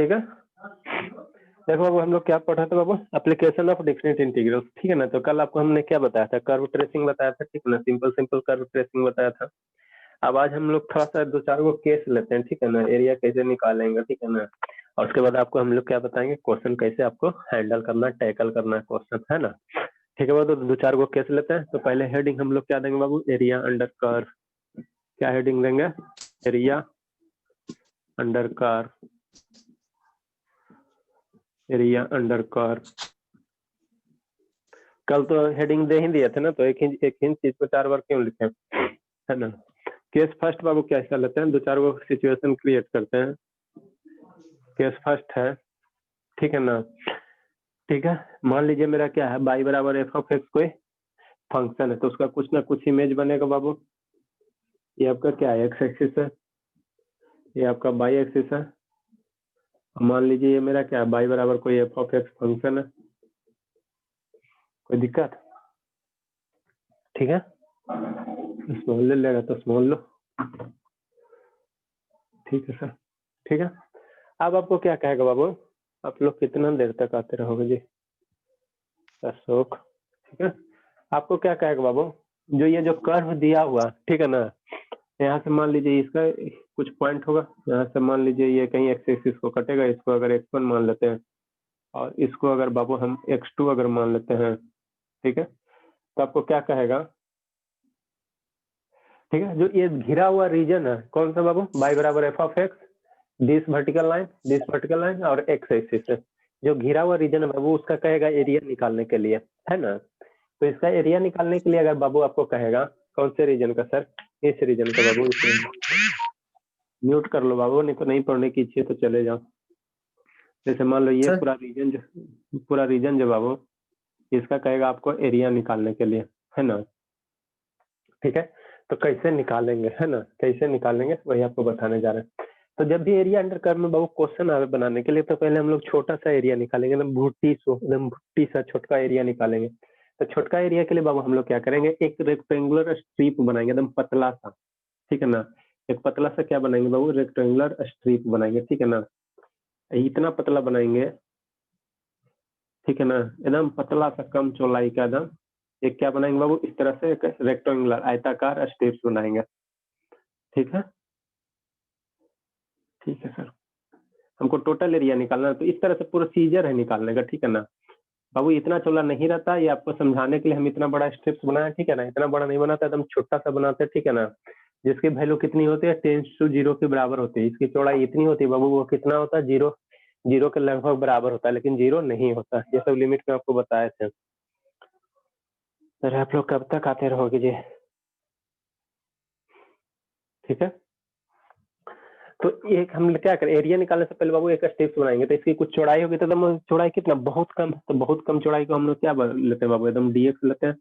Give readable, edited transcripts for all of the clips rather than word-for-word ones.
ठीक है। देखो बाबू हम लोग क्या पढ़ा था बाबू, एप्लीकेशन ऑफ डिफरेंट इंटीग्रल्स, ठीक है ना। तो कल आपको हमने क्या बताया था, कर्व ट्रेसिंग बताया था, ठीक है ना, सिंपल सिंपल कर्व ट्रेसिंग बताया था। अब आज हम लोग थोड़ा सा दो चार को केस लेते हैं, ठीक है ना, एरिया कैसे निकालेंगे, ठीक है ना। और उसके बाद आपको हम लोग क्या बताएंगे, क्वेश्चन कैसे आपको हैंडल करना, टैकल करना है क्वेश्चन, है ना। ठीक है बाबू, तो दो चार को केस लेते हैं। तो पहले हेडिंग हम लोग क्या देंगे बाबू, एरिया अंडर कर्व। क्या हेडिंग देंगे, area under curve, area under curve. कल तो हेडिंग दे ही दिए थे ना, तो एक ही चीज को 4 बार क्यों लिखे, है ना। केस फर्स्ट बाबू क्या हिस्सा लेते हैं, दो चार वो सिचुएशन क्रिएट करते हैं। केस फर्स्ट है, ठीक है ना। ठीक है, मान लीजिए मेरा क्या है, बाई बराबर एफ ऑफ एक्स कोई फंक्शन है, तो उसका कुछ ना कुछ इमेज बनेगा बाबू। ये आपका क्या है, एक्स एक्सिस है, ये आपका बाई एक्सिस है। मान लीजिए ये मेरा क्या है, बाई बराबर कोई एफ ऑफ एक्स फंक्शन है, कोई दिक्कत, ठीक है। स्मॉल ले लेगा तो स्मॉल लो, ठीक है सर, ठीक है। अब आपको क्या कहेगा बाबू, आप लोग कितना देर तक आते रहोगे जी, अशोक, ठीक है। आपको क्या कहेगा बाबू, जो ये जो कर्व दिया हुआ, ठीक है ना, यहाँ से मान लीजिए इसका कुछ पॉइंट होगा, यहाँ से मान लीजिए ये कहीं एक्स एक्सिस को कटेगा, इसको अगर x1 मान लेते हैं और इसको अगर बाबू हम x2 अगर मान लेते हैं, ठीक है। तो आपको क्या कहेगा, ठीक है, जो ये घिरा हुआ रीजन है कौन सा बाबू, बाई बराबर F of x, this vertical line और एक्स एक्सिस है। जो घिरा हुआ रीजन है बाबू, उसका कहेगा एरिया निकालने के लिए, है ना। तो इसका एरिया निकालने के लिए अगर बाबू आपको कहेगा कौन से रीजन का सर, इस रीजन का बाबू, म्यूट कर लो बाबू, नहीं तो नहीं पढ़ने की इच्छा तो चले जाओ। जैसे मान लो ये सर पूरा रीजन जो बाबू, इसका कहेगा आपको एरिया निकालने के लिए, है ना। ठीक है, तो कैसे निकालेंगे, है ना, कैसे निकालेंगे वही आपको बताने जा रहे हैं। तो जब भी एरिया अंडर कर्व में बाबू क्वेश्चन आवे बनाने के लिए, तो पहले हम लोग छोटा सा एरिया निकालेंगे, एकदम भुट्टी सा छोटका एरिया निकालेंगे। तो छोटका एरिया के लिए बाबू हम लोग क्या करेंगे, एक रेक्टेंगुलर स्ट्रिप बनाएंगे एकदम पतला सा, ठीक है ना। एक पतला सा क्या बनाएंगे बाबू, रेक्टेंगुलर स्ट्रिप बनाएंगे, ठीक है ना। इतना पतला बनाएंगे, ठीक है ना, एकदम पतला सा कम चौड़ाई का एकदम। एक क्या बनाएंगे बाबू, इस तरह से एक रेक्टेंगुलर आयताकार स्ट्रिप्स बनाएंगे, ठीक है। ठीक है सर, हमको टोटल एरिया निकालना है, तो इस तरह से प्रोसीजर है निकालने का, ठीक है ना। बाबू इतना चौड़ा नहीं रहता, ये आपको समझाने के लिए हम इतना बड़ा स्ट्रिप्स बनाया, ठीक है ना। इतना बड़ा नहीं बनाता, एकदम छोटा सा बनाते हैं, ठीक है ना। जिसकी वैल्यू कितनी होती है, 10 to 0 के बराबर होती है। इसकी चौड़ाई इतनी होती है बाबू, वो कितना होता है, जीरो, जीरो के लगभग बराबर होता है, लेकिन जीरो नहीं होता। ये सब लिमिट में आपको बताए थे सर। आप लोग कब तक आते रहोगे जी, ठीक है। तो एक हम क्या करें, एरिया निकालने से पहले बाबू एक स्टेप्स बनाएंगे। तो इसकी कुछ चौड़ाई होगी, तो एकदम चौड़ाई कितना, बहुत कम, तो बहुत कम चौड़ाई को हम लोग क्या लेते हैं बाबू, एकदम dx लेते हैं,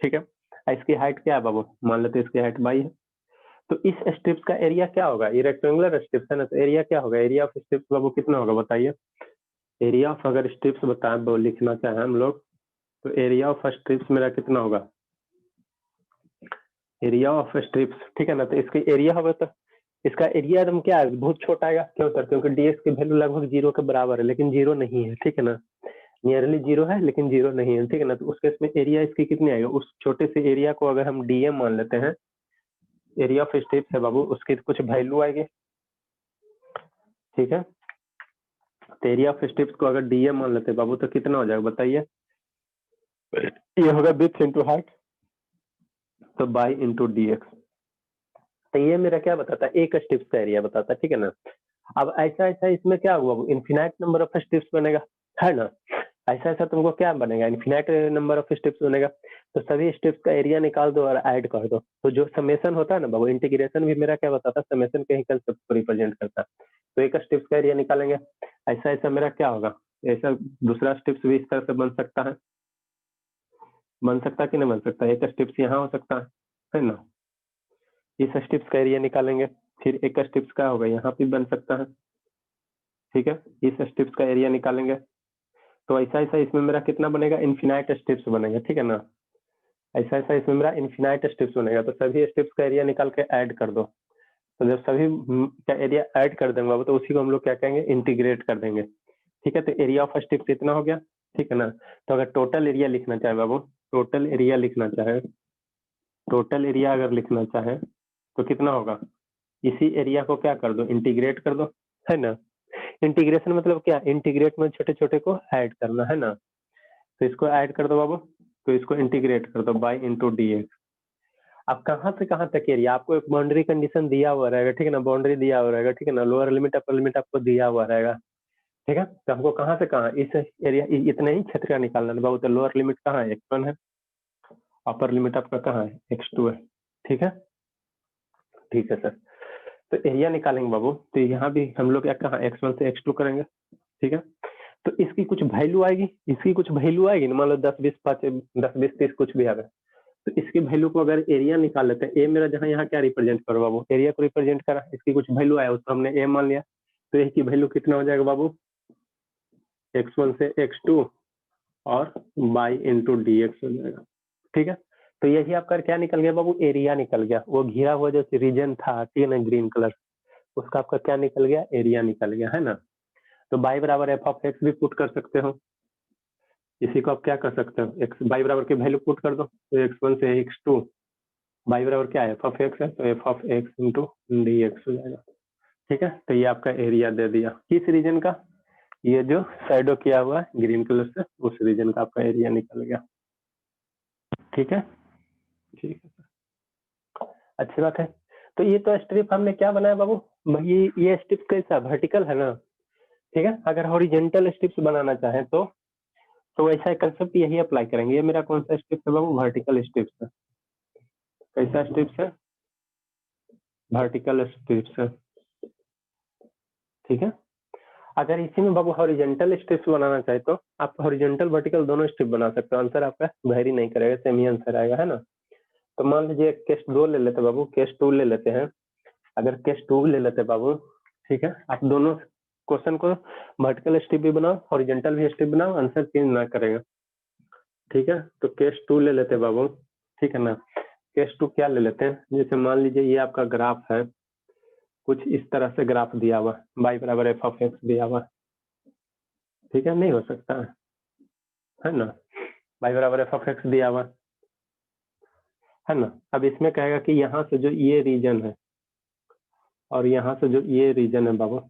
ठीक है। इसकी हाइट क्या है बाबू, मान लेते हैं इसकी हाइट बाई है। तो इस स्ट्रिप्स का एरिया क्या होगा, ये रेक्टेंगुलर स्ट्रिप्स है ना, तो एरिया क्या होगा, एरिया ऑफ स्ट्रिप्स बाबू कितना होगा बताइए। एरिया ऑफ अगर स्ट्रिप्स बताए लिखना चाहे हम लोग, तो एरिया ऑफ स्ट्रिप्स मेरा कितना होगा, एरिया ऑफ स्ट्रिप्स, ठीक है ना। तो इसकी एरिया होगा, तो इसका एरिया एकदम क्या है, बहुत छोटा आएगा, क्यों सर, क्योंकि डीएक्स की वैल्यू लगभग जीरो के बराबर है, लेकिन जीरो नहीं है, ठीक है ना। नियरली जीरो है लेकिन जीरो नहीं है, ठीक है ना। तो उस केस में एरिया इसकी कितनी आएगा, उस छोटे से एरिया को अगर हम डीएम मान लेते हैं, एरिया ऑफ स्ट्रिप्स है बाबू, उसकी कुछ वैल्यू आएगी, ठीक है। तो एरिया ऑफ स्ट्रिप्स को अगर डीएम मान लेते हैं बाबू, तो कितना हो जाएगा बताइए, ये होगा विड्थ इंटू हाइट, तो बाई इंटू डीएक्स। तो ये मेरा क्या बताता है, एक स्ट्रिप्स का एरिया बताता है, ठीक है ना। अब ऐसा ऐसा इसमें क्या हुआ, इन्फिनाइट नंबर ऑफ स्ट्रिप्स बनेगा, है ना। ऐसा ऐसा तुमको क्या बनेगा, इन्फिनाइट नंबर ऑफ स्ट्रिप्स बनेगा। तो सभी स्ट्रिप्स का एरिया निकाल दो और ऐड कर दो, तो जो समेशन होता है ना बाबू, इंटीग्रेशन भी मेरा क्या बताता है, समेशन के ही कंसेप्ट को रिप्रेजेंट करता है। तो एक स्ट्रिप्स का एरिया निकालेंगे, ऐसा ऐसा मेरा क्या होगा, ऐसा दूसरा स्ट्रिप्स भी इस तरह से बन सकता है कि नहीं बन सकता, एक स्ट्रिप्स यहाँ हो सकता है ना। इस स्ट्रिप्स का एरिया निकालेंगे, फिर एक स्ट्रिप्स का होगा यहाँ पे बन सकता है, ठीक है। इस स्ट्रिप्स का एरिया निकालेंगे, तो ऐसा ऐसा इसमें मेरा कितना बनेगा, इन्फिनाइट स्ट्रिप्स बनेगा, ठीक है ना। ऐसा ऐसा इसमें मेरा इन्फिनाइट स्ट्रिप्स बनेगा, तो सभी स्ट्रिप्स का एरिया निकाल के ऐड कर दो, तो जब सभी का एरिया ऐड कर देंगे बाबू तो उसी को हम लोग क्या कहेंगे, इंटीग्रेट कर देंगे। ठीक है, तो एरिया ऑफ स्ट्रिप्स इतना हो गया, ठीक है ना। तो अगर टोटल एरिया लिखना चाहे बाबू, टोटल एरिया लिखना चाहे, टोटल एरिया अगर लिखना चाहे तो कितना होगा, इसी एरिया को क्या कर दो, इंटीग्रेट कर दो, है ना। इंटीग्रेशन मतलब क्या, इंटीग्रेट में छोटे छोटे को ऐड करना, है ना। तो इसको ऐड कर दो बाबू, तो इसको इंटीग्रेट कर दो बाई इंटू डी एक्स। अब कहाँ से कहाँ तक एरिया, आपको एक बाउंड्री कंडीशन दिया हुआ रहेगा, ठीक है ना, बाउंड्री दिया हुआ रहेगा, ठीक है ना, लोअर लिमिट अपर लिमिट आपको दिया हुआ रहेगा, ठीक है। तो हमको कहाँ से कहाँ इस एरिया इतने ही क्षेत्र का निकालना है बाबू। तो लोअर लिमिट कहाँ है, x1 है, अपर लिमिट आपका कहाँ है, x2 है, ठीक है। ठीक है सर, तो एरिया निकालेंगे बाबू, तो यहाँ भी हम लोग कहाँ x1 से x2 करेंगे, ठीक है। तो इसकी कुछ वैल्यू आएगी, इसकी कुछ वैल्यू आएगी ना, मान लो 10 20 5 10 20 30 कुछ भी आ गया, तो इसकी वैल्यू को अगर एरिया निकाल लेते हैं, ए मेरा जहाँ यहाँ क्या रिप्रेजेंट करो बाबू, एरिया को रिप्रेजेंट करा, इसकी कुछ वैल्यू आया उसको हमने ए मान लिया, तो ए की वैल्यू कितना हो जाएगा बाबू, x1 से x2 और बाई इंटू डी एक्स हो जाएगा, ठीक है। तो यही आपका क्या निकल गया बाबू, एरिया निकल गया, वो घिरा हुआ जो रीजन था, ठीक है ना, ग्रीन कलर, उसका आपका क्या निकल गया, एरिया निकल गया, है ना। तो बाई बराबर एफ ऑफ एक्स भी पुट कर सकते हो, इसी को आप क्या कर सकते हो, एक्स बाई बराबर की वैल्यू पुट कर दो, तो x1 से x2, बाई बराबर क्या है, एफ ऑफ एक्स है, तो F of x into D x हो जाएगा, ठीक है। तो ये आपका एरिया दे दिया, किस रीजन का, ये जो शैडो किया हुआ है ग्रीन कलर से, उस रीजन का आपका एरिया निकल गया, ठीक है। ठीक है, अच्छी बात है। तो ये तो स्ट्रिप हमने क्या बनाया बाबू, ये स्ट्रिप कैसा वर्टिकल है ना, ठीक है। अगर हॉरिजेंटल स्ट्रिप्स बनाना चाहें तो ऐसा कंसेप्ट यही अप्लाई करेंगे। ये मेरा कौन सा स्ट्रिप है बाबू, वर्टिकल स्ट्रिप्स है। कैसा स्ट्रिप्स है, वर्टिकल स्ट्रिप्स है, ठीक है। अगर इसी में बाबू हॉरिजेंटल स्ट्रिप्स बनाना चाहे तो आप हॉरिजेंटल वर्टिकल दोनों स्ट्रिप बना सकते हो, आंसर आपका वेरी नहीं करेगा, सेम ही आंसर आएगा, है ना। तो मान लीजिए केस 2 ले लेते बाबू, केस 2 ले लेते हैं, अगर केस 2 ले लेते बाबू, ठीक है, आप दोनों क्वेश्चन को वर्टिकल स्ट्रिप भी बनाओ, हॉरिजेंटल भी स्ट्रिप बनाओ, आंसर चेंज ना करेगा, ठीक है। तो केस 2 ले लेते बाबू, ठीक है ना। केस 2 क्या ले लेते हैं, जैसे मान लीजिए ये आपका ग्राफ है, कुछ इस तरह से ग्राफ दिया हुआ, y बराबर एफ ऑफ एक्स दिया हुआ, ठीक है, नहीं हो सकता है ना, y बराबर एफ ऑफ एक्स दिया हुआ, है ना। अब इसमें कहेगा कि यहाँ से जो ये रीजन है और यहाँ से जो ये रीजन है बाबू,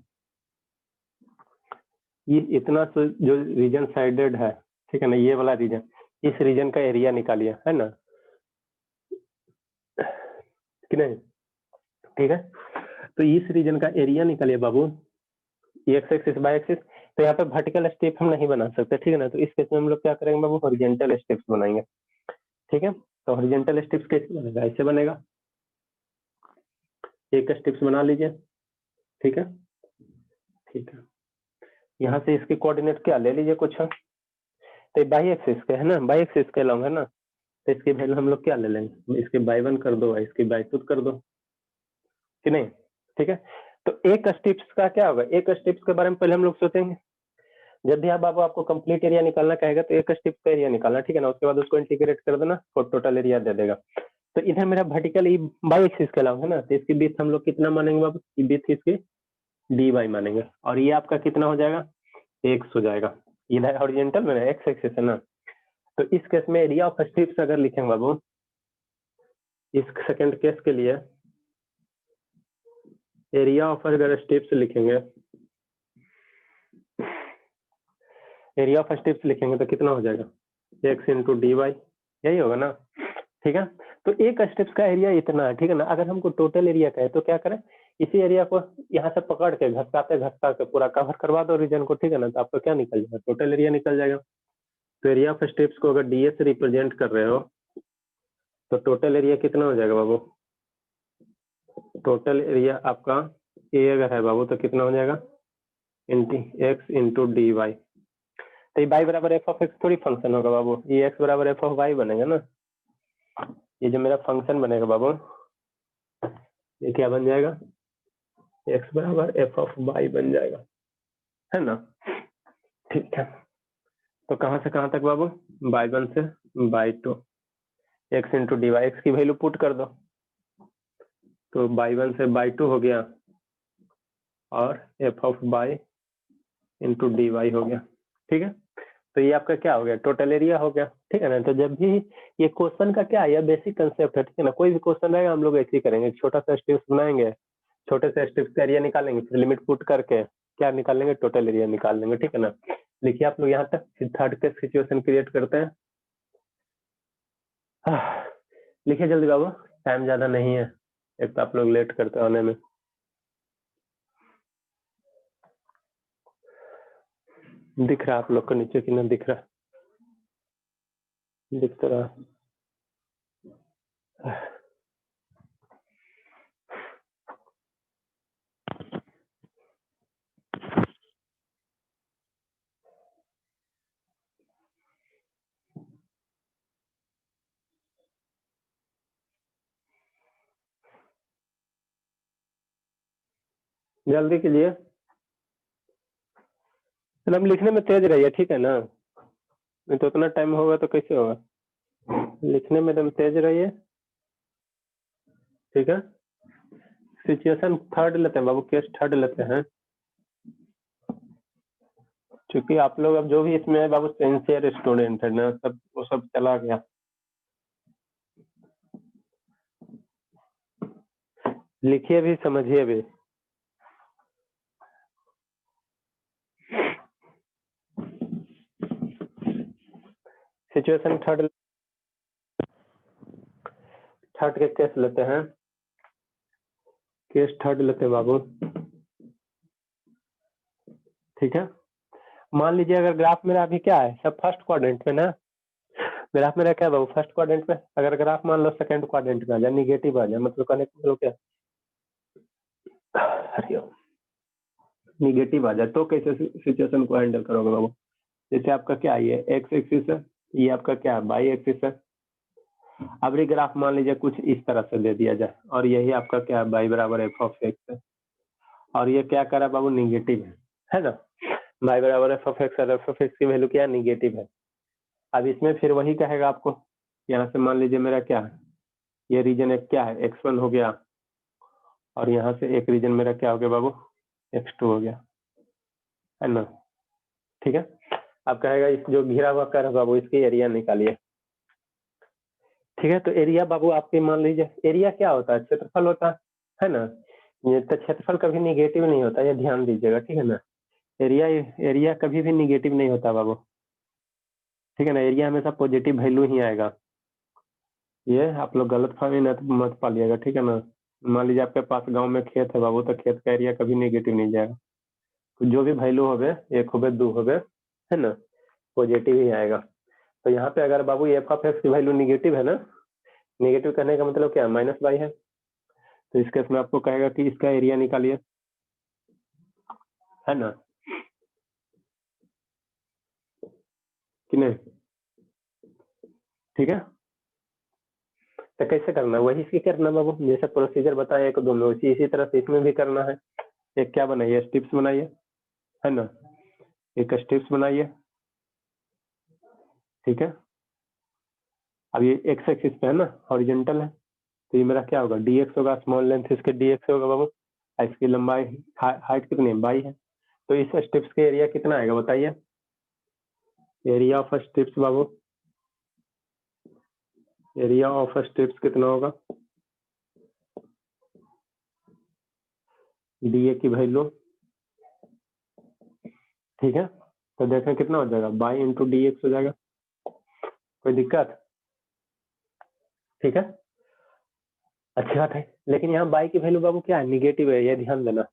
ये इतना से जो रीजन साइडेड है, ठीक है ना, ये वाला रीजन, इस रीजन का एरिया निकालिए, है ना, कि नहीं, ठीक है। तो इस रीजन का एरिया निकालिए बाबू, एक्स एक्सिस बाय एक्सिस। तो यहाँ पे वर्टिकल स्ट्रिप हम नहीं बना सकते, ठीक है ना, तो इस केस में हम लोग क्या करेंगे बाबू, हॉरिजेंटल स्ट्रिप्स बनाएंगे, ठीक है। तो हॉरिजेंटल स्ट्रिप्स कैसे बनेगा, ऐसे बनेगा, एक स्ट्रिप्स बना लीजिए, ठीक है, ठीक है। यहाँ से इसके कोऑर्डिनेट क्या ले लीजिए कुछ, तो बाई एक्सिस के है ना, बाई एक्सिस के लॉन्ग है ना, तो इसकी वैल्यू हम लोग क्या ले लेंगे, इसके बाई 1 कर दो, इसकी बाई 2 कर दो, कि नहीं, ठीक है। तो एक स्ट्रिप्स का क्या होगा, एक स्ट्रिप्स के बारे में पहले हम लोग सोचेंगे, जब भी आप बाबू आपको कंप्लीट एरिया निकालना कहेगा तो एक स्ट्रिप का एरिया निकालना, ठीक है ना, उसके बाद उसको इंटीग्रेट कर देना और टोटल एरिया दे देगा। तो इधर मेरा वर्टिकल ई बाई एक्सिस के अलावा है ना, तो इसकी बीच हम लोग कितना मानेंगे बाबू, बीच इसकी डी वाई मानेंगे, और ये आपका कितना हो जाएगा, एक्स हो जाएगा, इधर हॉरिजेंटल में एक्स एक्सिस है ना। तो इस केस में एरिया ऑफ स्ट्रिप्स अगर लिखेंगे बाबू, इस सेकंड केस के लिए एरिया ऑफ अगर स्ट्रिप्स लिखेंगे, एरिया ऑफ स्ट्रिप्स लिखेंगे तो कितना हो जाएगा, एक्स इंटू डी वाई, यही होगा ना, ठीक है। तो एक स्ट्रिप्स का एरिया इतना है, ठीक है ना। अगर हमको टोटल एरिया का है तो क्या करें, इसी एरिया को यहाँ से पकड़ के घसकाते घसकाते पूरा कवर करवा दो रीजन को, ठीक है ना, तो आपका क्या निकल जाएगा, टोटल एरिया निकल जाएगा। तो एरिया ऑफ स्ट्रिप्स को अगर डीए से रिप्रेजेंट कर रहे हो तो टोटल एरिया कितना हो जाएगा बाबू, टोटल एरिया आपका ए अगर है बाबू तो कितना हो जाएगा, एक्स इंटू डी वाई। तो ये वाई बराबर एफ ऑफ एक्स थोड़ी फंक्शन होगा बाबू, ये एक्स बराबर एफ ऑफ वाई बनेगा ना, ये जो मेरा फंक्शन बनेगा बाबू, ये क्या बन जाएगा, एक्स बराबर एफ ऑफ वाई बन जाएगा, है ना, ठीक है। तो कहाँ से कहाँ तक बाबू, बाई 1 से by 2, x into d y, x की वैल्यू पुट कर दो, तो बाई 1 से बाई 2 हो गया और f of by into d y हो गया। ठीक है, तो ये आपका क्या हो गया, टोटल एरिया हो गया। ठीक है ना, तो जब भी ये क्वेश्चन का क्या है, ये बेसिक कंसेप्ट है। ठीक है ना, कोई भी क्वेश्चन रहेगा हम लोग ऐसे ही करेंगे, छोटा सा स्ट्रिप्स बनाएंगे, छोटे से स्ट्रिप्स का एरिया निकालेंगे, फिर लिमिट पुट करके क्या निकालेंगे, टोटल एरिया निकाल लेंगे। ठीक है ना, लिखिए आप लोग यहाँ तक, फिर थर्ड केस सिचुएशन क्रिएट करते हैं। लिखिए जल्दी बाबू, टाइम ज्यादा नहीं है, एक तो आप लोग लेट करते आने में। दिख रहा है आप लोग को नीचे कि ना दिख रहा, दिख तो रहा। जल्दी कीजिए, हम लिखने में तेज रहिए। ठीक है ना, नहीं तो उतना टाइम होगा तो कैसे होगा, लिखने में एकदम तेज रहिए। ठीक है, सिचुएशन थर्ड लेते हैं बाबू, केस थर्ड लेते हैं, क्योंकि आप लोग अब जो भी इसमें है बाबू सिंसियर स्टूडेंट है ना, सब वो सब चला गया। लिखिए भी, समझिए भी। सिचुएशन थर्ड के केस लेते हैं, केस थर्ड लेते हैं बाबू। ठीक है, मान लीजिए अगर ग्राफ मेरा अभी क्या है, सब फर्स्ट क्वाड्रेंट में ना, ग्राफ मेरा क्या है बाबू, फर्स्ट क्वाड्रेंट में। अगर ग्राफ मान लो सेकंड क्वाड्रेंट में आ जाए, निगेटिव आ जाए, मतलब कहने का मतलब क्या, हरिओम, निगेटिव आ जाए, तो कैसे सिचुएशन को हैंडल करोगे बाबू। जैसे आपका क्या है, ये एक्स एक्सिस है, ये आपका क्या है, बाई एक्सिस है। अब ये ग्राफ मान लीजिए कुछ इस तरह से दे दिया जाए, और यही आपका क्या है, बाई बराबर एफ ऑफ एक्स है, और ये क्या करा बाबू, निगेटिव है ना, बाई बराबर एफ ऑफ एक्स, और एफ ऑफ एक्स की वैल्यू क्या, निगेटिव है। अब इसमें फिर वही कहेगा आपको, यहाँ से मान लीजिए मेरा क्या है, ये रीजन एक क्या है, x1 हो गया, और यहाँ से एक रीजन मेरा क्या हो गया बाबू, x2 हो गया, है ना। ठीक है, अब कहेगा इस जो घिरा हुआ कर है बाबू, इसकी एरिया निकालिए। ठीक है, तो एरिया बाबू आपके मान लीजिए, एरिया क्या होता है, क्षेत्रफल होता है ना, ये तो क्षेत्रफल कभी निगेटिव नहीं होता, ये ध्यान दीजिएगा। ठीक है ना, एरिया एरिया कभी भी निगेटिव नहीं होता बाबू। ठीक है ना, एरिया हमेशा पॉजिटिव वैल्यू ही आएगा, ये आप लोग गलत फहमी मत पालिएगा। ठीक है ना, मान लीजिए आपके पास गांव में खेत है बाबू, तो खेत का एरिया कभी निगेटिव नहीं जाएगा, तो जो भी वैल्यू होवे, एक होवे, दो होवे, है ना, पॉजिटिव ही आएगा। तो यहाँ पे अगर बाबू एफ ऑफ एक्स की वैल्यू निगेटिव है ना, निगेटिव करने का मतलब क्या, माइनस बाई है, तो इस केस में आपको कहेगा कि इसका एरिया निकालिए, है ना, कि नहीं। ठीक है, तो कैसे करना है, वही इसकी करना बाबू, जैसे प्रोसीजर बताया एक दो में, उसी इसी तरह से इसमें भी करना है। एक क्या बनाइए, स्टिप्स बनाइए, है ना, एक स्टिप्स बनाइए। ठीक है, अब ये एक्स एक्सिस पे है ना, हॉरिजॉन्टल है, तो ये मेरा क्या होगा, dx होगा, स्मॉल लेंथ इसके dx होगा बाबू, इसकी लंबाई हाइट कितनी है, बाई है, तो इस स्ट्रिप्स के एरिया कितना आएगा बताइए, area of strips Babu, area of strips कितना होगा, dA की वैल्यू। ठीक है, तो देखें कितना हो जाएगा, बाई इंटू dx हो जाएगा, कोई दिक्कत। ठीक है, अच्छी बात है, लेकिन यहाँ बाई की वैल्यू बाबू क्या है, निगेटिव है, ये ध्यान देना।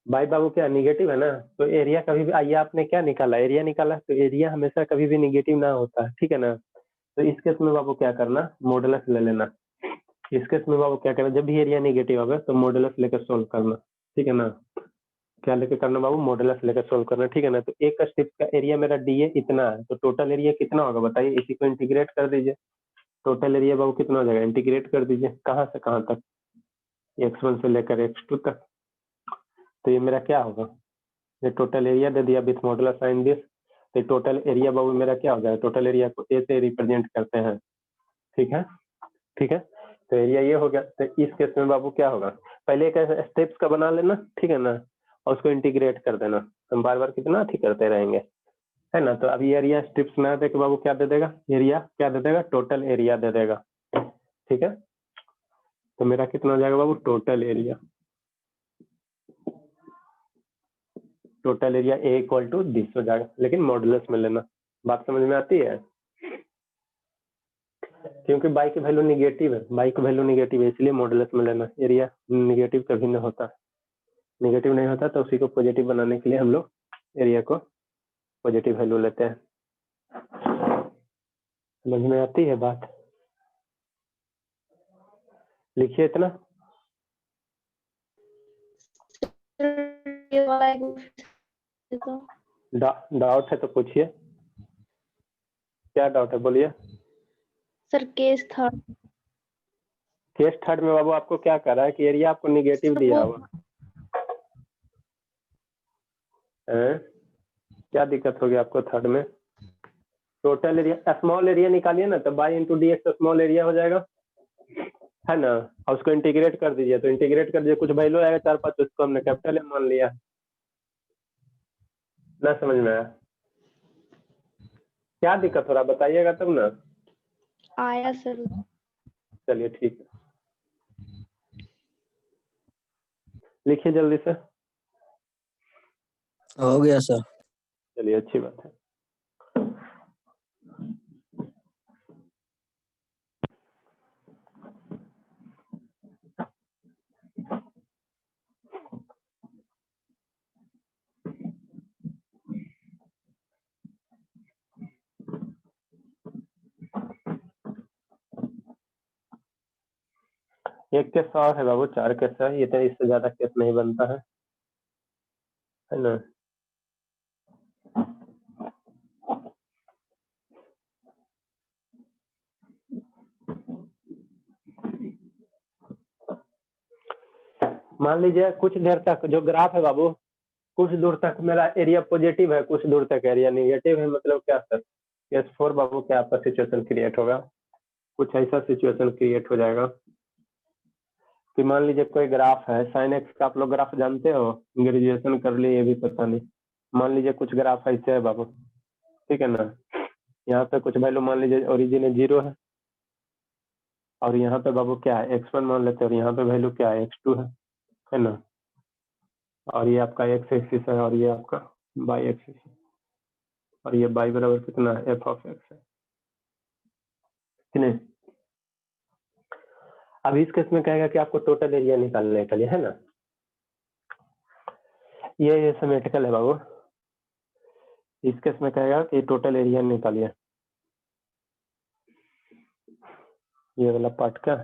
बाई बाबू क्या निगेटिव है ना, तो एरिया कभी भी, आइए आपने क्या निकाला, एरिया निकाला, तो एरिया हमेशा कभी भी निगेटिव ना होता है। ठीक है ना, तो इस केस में बाबू क्या करना, मॉडुलस ले लेना। इस केस में बाबू क्या करना, जब भी एरिया निगेटिव आवे तो मॉडुलस लेकर सोल्व करना। ठीक है ना, क्या लेकर करना बाबू, मॉडुलस लेकर सोल्व करना। ठीक है ना, तो एक स्ट्रिप का एरिया मेरा डीए इतना है, तो टोटल एरिया कितना होगा बताइए, इसी को इंटीग्रेट कर दीजिए, टोटल एरिया बाबू कितना हो जाएगा, इंटीग्रेट कर दीजिए, कहाँ से कहाँ तक, x1 से लेकर x2 तक, तो ये मेरा क्या होगा, ये टोटल एरिया दे दिया विथ मॉडुलस साइन दिस, तो टोटल एरिया बाबू मेरा क्या हो जाएगा, टोटल एरिया को ए से रिप्रेजेंट करते हैं। ठीक है, ठीक है, तो एरिया ये हो गया। तो इस केस में बाबू क्या होगा, पहले एक स्टेप्स का बना लेना, ठीक है ना, और उसको इंटीग्रेट कर देना। हम बार बार कितना ठीक करते रहेंगे, है ना। तो अभी एरिया स्ट्रिप्स में दे के बाबू क्या दे देगा, एरिया क्या दे देगा, टोटल एरिया दे देगा, ठीक है। तो मेरा कितना हो जाएगा बाबू, total area, total area A equal to this हो जाएगा, लेकिन मॉडुलस में लेना। बात समझ में आती है, क्योंकि बाई की वैल्यू निगेटिव है, बाई की वैल्यू निगेटिव है, इसलिए मॉडुलस में लेना। एरिया निगेटिव कभी नहीं होता, निगेटिव नहीं होता, तो उसी को पॉजिटिव बनाने के लिए हम लोग एरिया को पॉजिटिव वैल्यू लेते हैं। समझ में आती है बात, लिखिए इतना। डाउट है तो पूछिए, क्या डाउट है बोलिए। Sir case third, case third में बाबू आपको क्या कर रहा है कि एरिया आपको निगेटिव दिया हुआ है, क्या दिक्कत होगी आपको थर्ड में। टोटल एरिया, स्मॉल एरिया निकालिए ना, तो by into D x small area हो जाएगा, है ना। और उसको इंटीग्रेट कर दीजिए, तो इंटीग्रेट कर दीजिए, कुछ वैल्यू आएगा 4-5, उसको हमने कैपिटल एम मान लिया। ना समझ में आया, क्या दिक्कत हो रहा बताइएगा तब ना। आया सर। चलिए ठीक है, लिखिए जल्दी से। हो गया सर। चलिए अच्छी बात है। एक केस और है बाबू, 4 केस है, ये तो इससे ज्यादा केस नहीं बनता है ना। मान लीजिए कुछ देर तक जो ग्राफ है बाबू, कुछ दूर तक मेरा एरिया पॉजिटिव है, कुछ दूर तक एरिया निगेटिव है, मतलब क्या सर, केस 4 बाबू क्या आपका सिचुएशन क्रिएट होगा, कुछ ऐसा सिचुएशन क्रिएट हो जाएगा कि मान लीजिए कोई ग्राफ है, साइन एक्स का आप लोग ग्राफ जानते हो, ग्रेजुएशन कर लिए, ये भी पता नहीं। मान लीजिए कुछ ग्राफ ऐसे है बाबू, ठीक है ना, यहाँ पे कुछ वैल्यू मान लीजिए ओरिजिन है 0 है, और यहाँ पे बाबू क्या है x1 मान लेते हैं, और यहाँ पे वैल्यू क्या है x2 है ना। और ये आपका एक्स एक्सिस है, और ये आपका बाई एक्सिस है, और ये बाई बराबर कितना है, एफ ऑफ एक्स है कि नहीं। अब इस केस में कहेगा कि आपको टोटल एरिया निकालने के लिए, है ना। ये सिमेट्रिकल है बाबू, इस केस में कहेगा कि टोटल एरिया निकालिए, ये वाला पार्ट का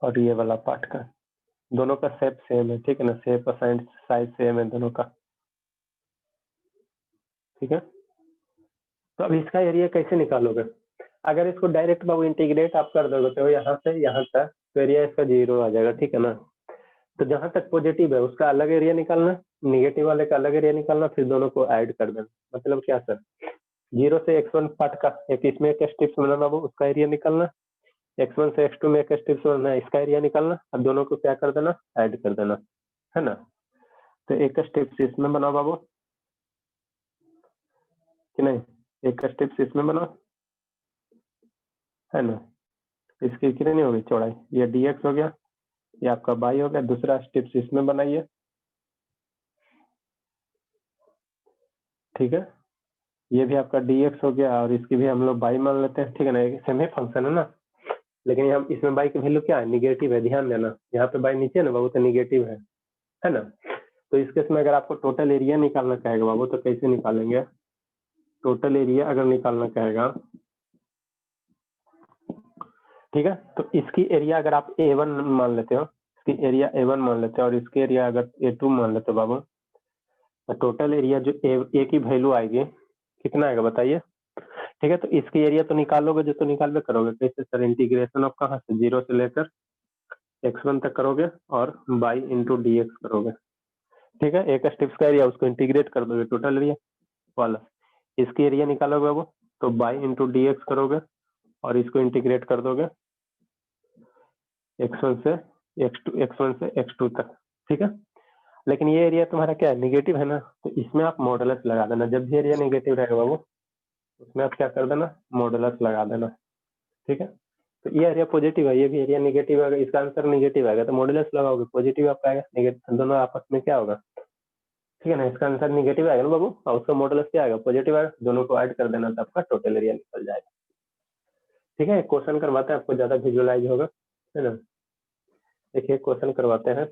और ये वाला पार्ट का, दोनों का शेप सेम है, ठीक है ना, शेप और साइज सेम है दोनों का, ठीक है। तो अब इसका एरिया कैसे निकालोगे, अगर इसको डायरेक्ट बाबू इंटीग्रेट आप कर दोगे तो यहाँ से यहाँ तक, तो एरिया इसका 0 आ जाएगा, ठीक है ना। तो जहां तक पॉजिटिव है उसका अलग एरिया निकालना, निगेटिव वाले का अलग एरिया निकालना, फिर दोनों को ऐड कर देना। मतलब क्या सर, 0 से x1 पार्ट का एक इसमें एक स्ट्रिप्स बनाना बाबू, उसका एरिया निकालना, x1 से x2 में एक स्ट्रिप्स बनाना, इसका एरिया निकालना, अब दोनों को क्या कर देना, ऐड कर देना, है ना। तो एक स्ट्रिप्स इसमें बनाओ बाबू, कि नहीं, एक स्ट्रिप्स इसमें बनाओ, है ना। इसकी कितनी होगी चौड़ाई, ये dx हो गया, ये आपका बाई हो गया, दूसरा स्ट्रिप्स इसमें बनाइए, ठीक है। ये भी आपका dx हो गया, और इसकी भी हम लोग बाई मान लेते हैं, ठीक है ना, सेम ही फंक्शन है ना। लेकिन हम इसमें बाई की वैल्यू क्या है, निगेटिव है, ध्यान देना, यहाँ पे बाई नीचे ना बाबू तो निगेटिव है ना। तो इस केस में अगर आपको टोटल एरिया निकालना कहेगा बाबू, तो कैसे निकालेंगे, टोटल एरिया अगर निकालना कहेगा, ठीक है, तो इसकी एरिया अगर आप A1 मान लेते हो, इसकी एरिया A1 मान लेते हो, और इसकी एरिया अगर A2 मान लेते हो बाबू, तो टोटल एरिया जो ए की वैल्यू आएगी कितना आएगा बताइए, ठीक है। तो इसकी एरिया तो निकालोगे, जो तो निकाल करोगे कैसे सर, इंटीग्रेशन ऑफ कहाँ से, 0 से लेकर x1 तक करोगे और बाई इंटू डी एक्स करोगे, ठीक है। एक स्टेप्स का एरिया उसको इंटीग्रेट कर दोगे टोटल एरिया वाला, इसकी एरिया निकालोगे बाबू, तो बाई इंटू डी एक्स करोगे और इसको इंटीग्रेट कर दोगे, x1 से x1 से x2 तक, ठीक है। लेकिन ये एरिया तुम्हारा क्या है, निगेटिव है ना, तो इसमें आप मॉडुलस लगा देना। जब भी एरिया निगेटिव रहेगा बाबू, उसमें आप क्या कर देना, मॉडुलस लगा देना, ठीक है। तो ये एरिया पॉजिटिव है, ये भी एरिया निगेटिव आएगा, इसका आंसर निगेटिव आएगा तो मॉडुलस लगाओगे, पॉजिटिव आपका आएगा, निगेटिव, दोनों आपस में क्या होगा, ठीक है ना। इसका आंसर निगेटिव आएगा ना बाबू, और उसका मॉडुलस क्या आएगा, पॉजिटिव आएगा, दोनों को ऐड कर देना तो आपका टोटल एरिया निकल जाएगा, ठीक है। क्वेश्चन करवाते हैं, आपको ज्यादा विजुअलाइज होगा, है ना। देखिए क्वेश्चन करवाते हैं,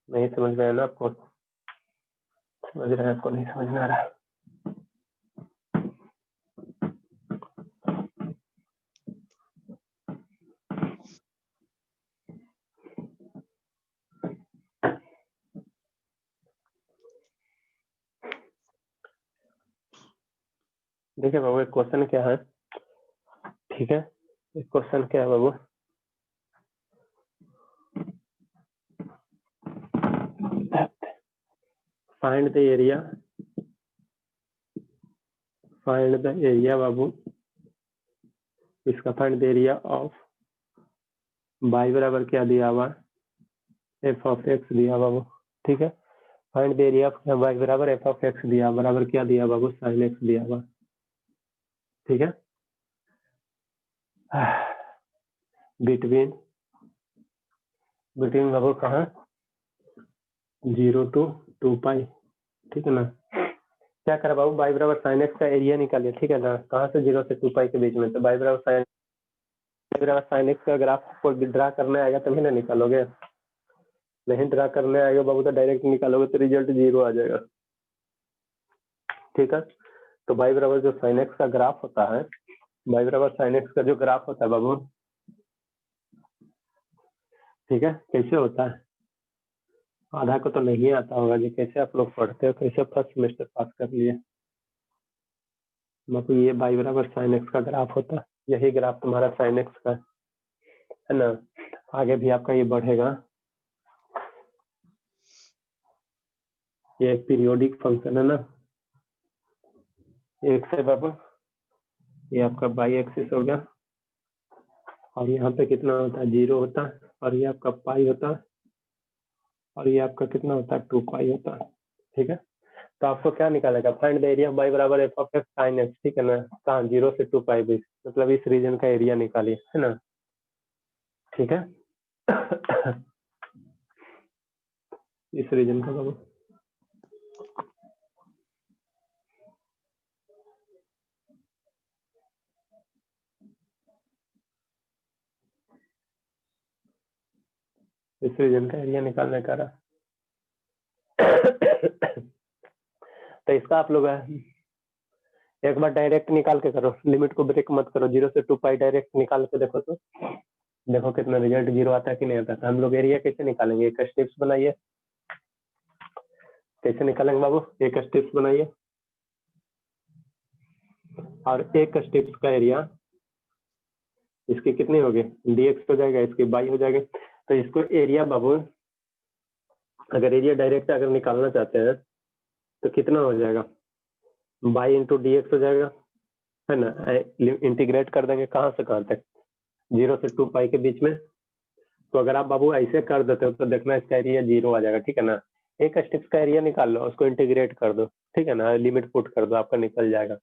नहीं समझ में आया ना आपको, समझ रहे हैं, आपको नहीं समझ में आ रहा है। देखिए बाबू एक क्वेश्चन क्या है, ठीक है। एक क्वेश्चन क्या है बाबू, find the area, find the area बाबू, इसका find the area of y बराबर क्या दिया हुआ, एफ ऑफ एक्स दिया बाबू, ठीक है। Find the area of y बराबर एफ ऑफ एक्स दिया, बराबर क्या दिया बाबू, साइन एक्स दिया हुआ, ठीक है। बिटवीन, बिटवीन बाबू कहाँ, 0 to 2 पाई, ठीक है ना। क्या करा बाबू, y बराबर साइन एक्स का एरिया निकालिए, ठीक है ना। कहाँ से 0 से 2 पाई के बीच में, तो y बराबर साइन एक्स का ग्राफ को ड्रा करने आएगा तभी ना निकालोगे, नहीं ड्रा करने आएगा बाबू तो डायरेक्ट निकालोगे तो रिजल्ट 0 आ जाएगा, ठीक है। तो y बराबर जो साइन एक्स का ग्राफ होता है, y बराबर साइन एक्स का जो ग्राफ होता है बाबू, ठीक है, कैसे होता है, आधा को तो नहीं आता होगा जी, कैसे आप लोग पढ़ते हो, कैसे फर्स्ट सेमेस्टर पास कर लिए। बाबू ये y बराबर साइन एक्स का ग्राफ होता है, यही ग्राफ तुम्हारा साइन एक्स का है ना। आगे भी आपका ये बढ़ेगा, ये एक पीरियोडिक फंक्शन है ना, एक से बाबू ये आपका बाई एक्सिस हो गया, और यहाँ पे कितना होता है, 0 होता है, और ये आपका पाई होता है, और ये आपका कितना होता है, 2 पाई होता है, ठीक है। तो आपको क्या निकालेगा, फाइंड द एरिया बाई बराबर F of x sine x, ठीक है ना। कहाँ, 0 से 2 पाई बीच, मतलब इस रीजन का एरिया निकालिए, है ना, ठीक है। इस रीजन का बाबू, इस रीजन का एरिया निकालने का रहा। तो इसका आप लोग एक बार डायरेक्ट निकाल के करो, लिमिट को ब्रेक मत करो, 0 से 2 पाई डायरेक्ट निकाल के देखो, तो देखो कितना रिजल्ट 0 आता है कि नहीं आता। तो हम लोग एरिया कैसे निकालेंगे, एक स्टेप्स बनाइए, कैसे निकालेंगे बाबू, एक स्टेप्स बनाइए, और एक स्टेप्स का एरिया इसकी कितनी होगी, dx हो जाएगा, इसकी बाई हो जाएगा। तो इसको एरिया बाबू, अगर एरिया डायरेक्ट अगर निकालना चाहते हैं तो कितना हो जाएगा, बाई इंटू डी एक्स हो जाएगा, है ना। इंटीग्रेट कर देंगे कहाँ से कहाँ तक, 0 से 2 पाई के बीच में। तो अगर आप बाबू ऐसे कर देते हो तो देखना इसका एरिया 0 आ जाएगा, ठीक है ना। एक स्टेप्स का एरिया निकाल लो, उसको इंटीग्रेट कर दो, ठीक है ना, लिमिट पुट कर दो, आपका निकल जाएगा।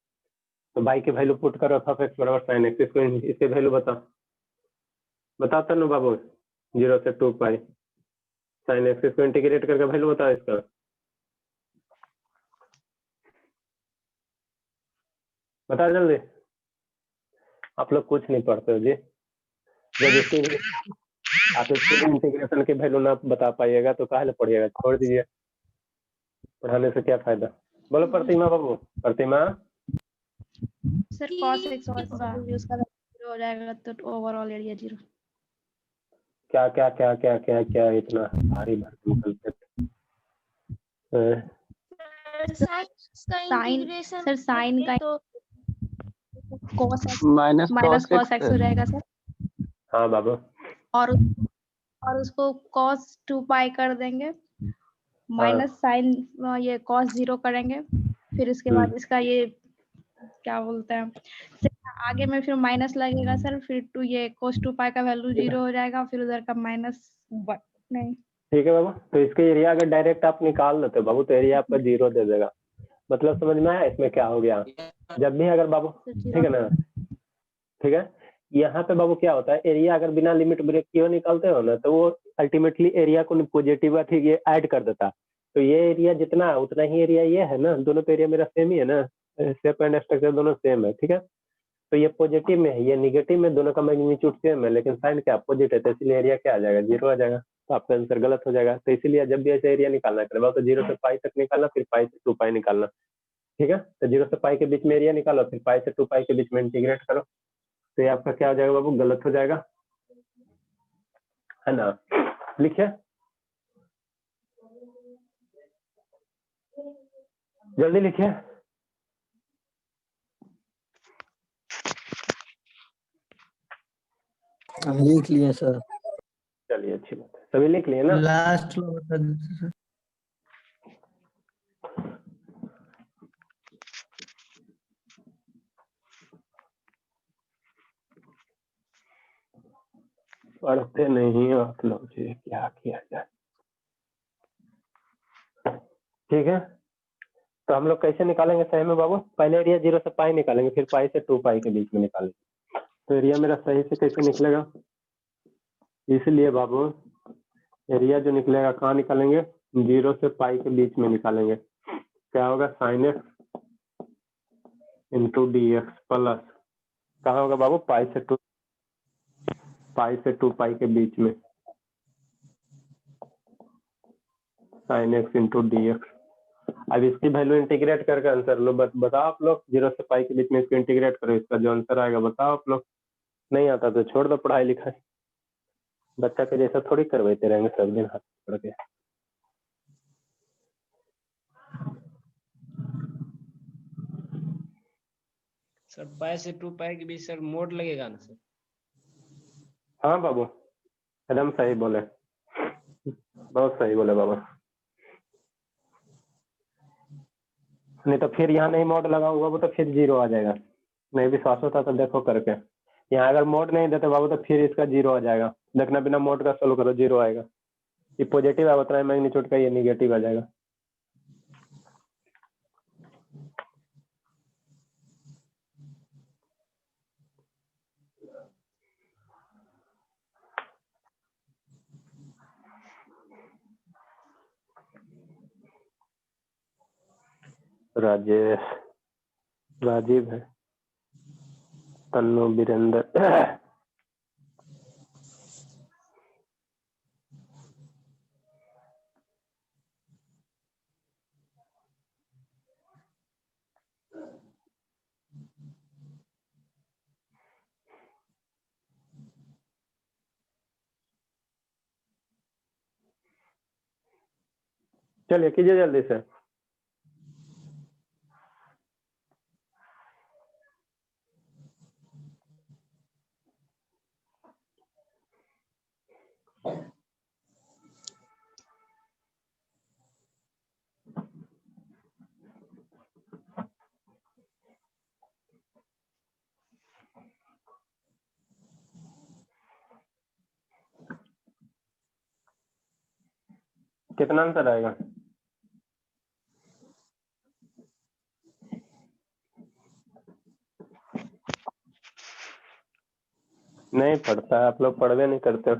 तो बाई की वैल्यू पुट करो, एफ ऑफ एक्स बराबर साइन एक्स, इसको इसके वैल्यू बताता ना बाबू, 0 से 2 पाई साइन एक्स, इसको इंटीग्रेट करके वैल्यू बताओ इसका। बता जल्दी, आप लोग कुछ नहीं पढ़ते हो जी। जब इसकी आप इसके इंटीग्रेशन की वैल्यू ना बता पाइएगा तो काहे पढ़िएगा, छोड़ दीजिए, पढ़ाने से क्या फायदा। बोलो प्रतिमा बाबू, प्रतिमा। सर cos x का यूज कर 0 हो जाएगा तो ओवरऑल एरिया 0। क्या क्या क्या क्या क्या क्या इतना भारी भरकम कल्पित, साइन, सर साइन का तो cos x minus minus cos x हो जाएगा सर, हाँ बाबू, और उसको cos 2 पाई कर देंगे, माइनस साइन ये cos 0 करेंगे, फिर इसके बाद इसका ये क्या बोलते हैं, आगे में फिर माइनस लगेगा सर, फिर टू ये cos 2 पाई का वैल्यू 0 हो जाएगा, फिर उधर का माइनस नहीं। ठीक है बाबू, तो इसके एरिया अगर डायरेक्ट आप निकाल लेते हो बाबू तो एरिया आपका 0 दे देगा। मतलब समझ में आया इसमें क्या हो गया? जब भी अगर बाबू, ठीक है ना, ठीक है, यहाँ पे बाबू क्या होता है, एरिया अगर बिना लिमिट ब्रेक किए निकालते हो ना तो वो अल्टीमेटली एरिया को पॉजिटिव ये ऐड कर देता। तो ये एरिया जितना है उतना ही एरिया ये है ना, दोनों तो एरिया मेरा सेम ही है ना, शेप एंड स्ट्रक्चर दोनों सेम है, ठीक है। तो ये पॉजिटिव में है, ये निगेटिव में, दोनों का मैग्नीट्यूड सेम है, लेकिन साइन क्या अपोजिट है, तो इसलिए एरिया क्या आ जाएगा, 0 आ जाएगा। तो आपका आंसर गलत हो जाएगा। तो इसीलिए जब भी ऐसे एरिया निकालना करेगा तो 0 से पाई तक निकालना, फिर पाई से 2 पाई निकालना, ठीक है। तो 0 से पाई के बीच में एरिया निकालो, फिर पाई से 2 पाई के बीच में इंटीग्रेट करो, तो ये आपका क्या हो जाएगा बाबू, गलत हो जाएगा, है ना। लिखिए, जल्दी लिखिए। लिख लिए सर। चलिए अच्छी बात है, सभी लिख लिए ना। लास्ट में बता दीजिए सर। पढ़ते नहीं हो आप लोग जी, क्या किया जाए। ठीक है, तो हम लोग कैसे निकालेंगे सही में बाबू, पहले एरिया 0 से पाई निकालेंगे, फिर पाई से 2 पाई के बीच में निकालेंगे। तो एरिया मेरा सही से कैसे निकलेगा, इसलिए बाबू एरिया जो निकलेगा कहाँ निकालेंगे, 0 से पाई के बीच में निकालेंगे। क्या होगा, sine x into D x plus, कहाँ होगा बाबू, पाई से 2 पाई के बीच में, sine x into D x. अब इसकी वैल्यू इंटीग्रेट करके आंसर लो, बताओ आप लोग, 0 से पाई के बीच में इसको इंटीग्रेट करो, इसका जो आंसर आएगा बताओ आप लोग। नहीं आता तो छोड़ दो पढ़ाई लिखाई, बच्चा के जैसा थोड़ी करवाते रहेंगे सब दिन हाथ पकड़ के। सर पाई से 2 पाई के बीच सर मोड लगेगा ना सर? हाँ बाबू, एकदम सही बोले, बहुत सही बोले बाबू। नहीं तो फिर यहाँ नहीं मोड लगा हुआ वो तो फिर 0 आ जाएगा। नहीं विश्वास होता तो देखो करके, यहाँ अगर मोड नहीं देते बाबू तो फिर इसका 0 आ जाएगा। देखना बिना मोड का सोल्व करो, 0 आएगा। ये पॉजिटिव है उतना मैग्नीट्यूड का, ये निगेटिव आ जाएगा। राजेश, राजीव है, तन्नू, वीरेंद्र, चलिए कीजिए जल्दी से। कितना आंसर आएगा, नहीं पढ़ता है, आप लोग पढ़वे नहीं करते।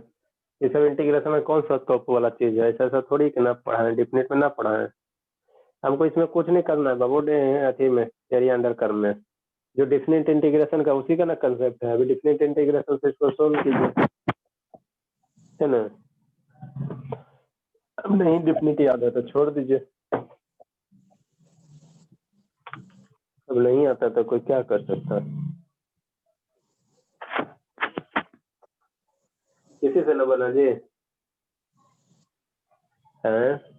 ये सब इंटीग्रेशन में कौन सा स्कोप वाला चीज है, ऐसा ऐसा थोड़ी कि ना पढ़ा है, डिफिनेट में ना पढ़ा है। हमको इसमें कुछ नहीं करना है बाबू, अथी में एरिया अंडर कर्व में जो डिफिनेट इंटीग्रेशन का उसी का ना कंसेप्ट है। अभी डिफिनेट इंटीग्रेशन से इसको सोल्व कीजिए, है ना। अब नहीं डिफिनेट याद है तो छोड़ दीजिए, अब नहीं आता तो कोई क्या कर सकता है। किसी से न बना जी है।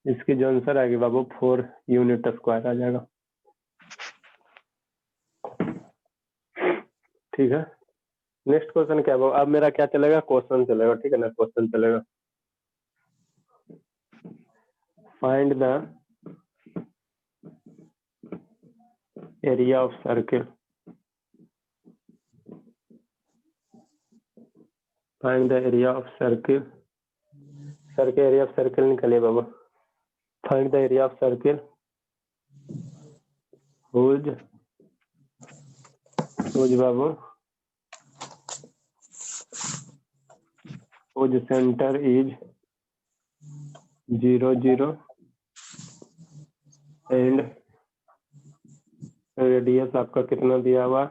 इसकी जो आंसर आएगी बाबू 4 यूनिट स्क्वायर आ जाएगा। ठीक है, नेक्स्ट क्वेश्चन क्या है, अब मेरा क्या चलेगा, क्वेश्चन चलेगा, ठीक है ना, क्वेश्चन चलेगा। Find the area of circle, find the area of circle, circle area of circle निकालिए बाबू, find the area of circle whose बाबू whose center is 0 0 and radius आपका कितना दिया हुआ,